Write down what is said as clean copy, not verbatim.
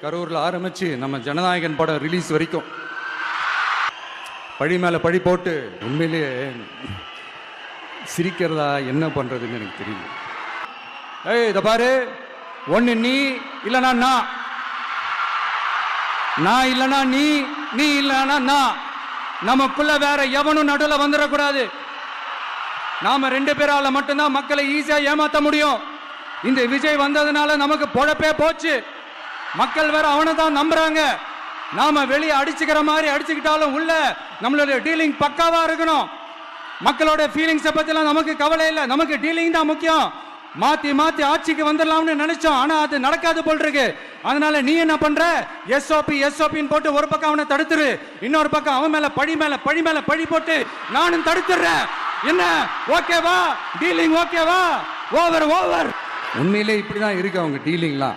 கரூரில் ஆரம்பிச்சு நம்ம ஜனநாயகன் படம் ரிலீஸ் வரைக்கும் பழி மேலே பழி போட்டு உண்மையிலேயே சிரிக்கிறதா என்ன பண்ணுறதுன்னு எனக்கு தெரியல. ஏய் இதை பாரு, ஒன்று நீ இல்லைனா நான் இல்லைனா நீ இல்லைனா நான். நமக்குள்ள வேற எவனும் நடுவில் வந்துடக்கூடாது. நாம 2 பேரால மட்டும்தான் மக்களை ஈஸியா ஏமாத்த முடியும். இந்த விஜய் வந்ததுனால நமக்கு பொழப்பே போச்சு. மக்கள் வேற அவனை தான் நம்புறாங்க. நாம வெளியே அடிச்சுக்கிற மாதிரி அடிச்சுக்கிட்டாலும் உள்ள நம்மளுடைய டீலிங் பக்காவா இருக்கணும். மக்களோட ஃபீலிங்ஸை பத்திலாம் நமக்கு கவலை இல்லை. நமக்கு டீலிங் தான் முக்கியம். மாத்தி மாத்தி ஆட்சிக்கு வந்துடலாம்னு நினைச்சோம், ஆனா அது நடக்காது போல் இருக்கு. அதனால நீ என்ன பண்ற? எஸ்ஓபின்னு போட்டு ஒரு பக்கம் அவனை தடுத்துரு, இன்னொரு பக்கம் அவன் மேல பழி போட்டு நானும் தடுத்துறேன். என்ன ஓகேவா? டீலிங் ஓகேவா? ஓவர். உண்மையிலே இப்படிதான் இருக்கு அவங்க டீலிங்லாம்.